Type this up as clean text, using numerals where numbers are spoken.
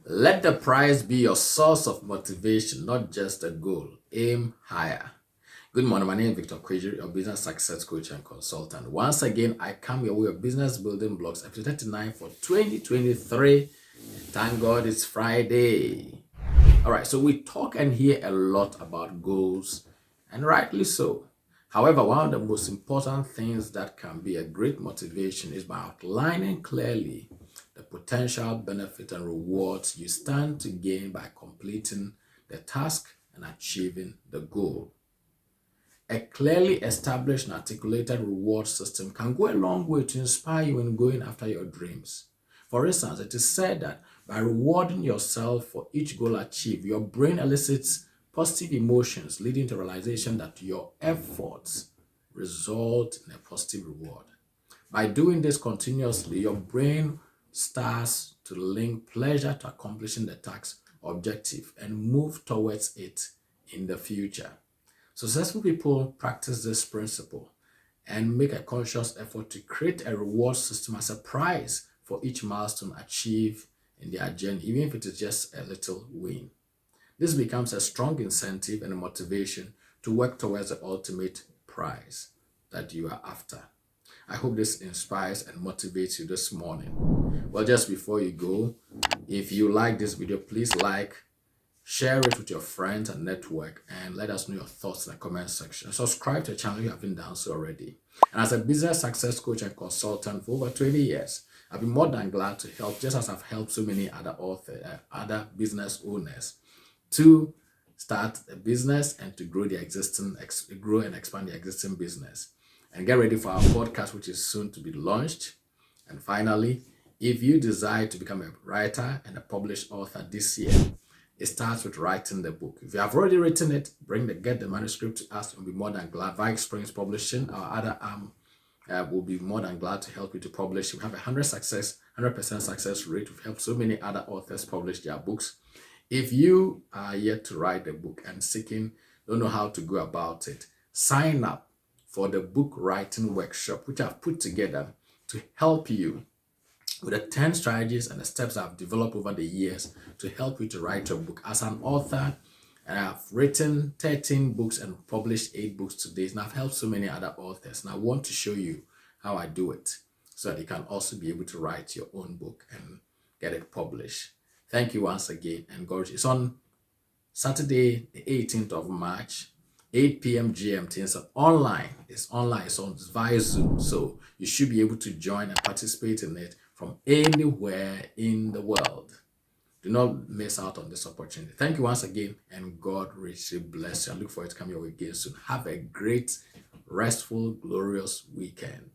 Let the prize be your source of motivation, not just a goal. Aim higher. Good morning, my name is Victor Kweji, your business success coach and consultant. Once again, I come your way of business building blocks, episode 39 for 2023. Thank God it's Friday. All right, so we talk and hear a lot about goals, and rightly so. However, one of the most important things that can be a great motivation is by outlining clearly the potential benefit and rewards you stand to gain by completing the task and achieving the goal. A clearly established and articulated reward system can go a long way to inspire you in going after your dreams. For instance, it is said that by rewarding yourself for each goal achieved, your brain elicits positive emotions, leading to realization that your efforts result in a positive reward. By doing this continuously, your brain starts to link pleasure to accomplishing the task objective and move towards it in the future. Successful people practice this principle and make a conscious effort to create a reward system as a prize for each milestone achieved in their journey, even if it is just a little win. This becomes a strong incentive and a motivation to work towards the ultimate prize that you are after. I hope this inspires and motivates you this morning. Well, just before you go, if you like this video, please like, share it with your friends and network, and let us know your thoughts in the comment section. Subscribe to the channel if you haven't done so already. And as a business success coach and consultant for over 20 years, I've been more than glad to help, just as I've helped so many other other business owners to start a business and to grow grow and expand their existing business. And get ready for our podcast, which is soon to be launched. And finally, if you desire to become a writer and a published author this year, it starts with writing the book. If you have already written it, get the manuscript to us, and we'll be more than glad. Vice Springs Publishing, our other arm, will be more than glad to help you to publish. We have 100% success rate. We've helped so many other authors publish their books. If you are yet to write a book and don't know how to go about it, sign up for the book writing workshop, which I've put together to help you with the 10 strategies and the steps I've developed over the years to help you to write your book. As an author, I've written 13 books and published 8 books to date, and I've helped so many other authors. And I want to show you how I do it so that you can also be able to write your own book and get it published. Thank you once again, and God, it's on Saturday, the 18th of March, 8 p.m. GMT. It's online. It's on via Zoom. So you should be able to join and participate in it from anywhere in the world. Do not miss out on this opportunity. Thank you once again, and God richly bless you. I look forward to coming your way again soon. Have a great, restful, glorious weekend.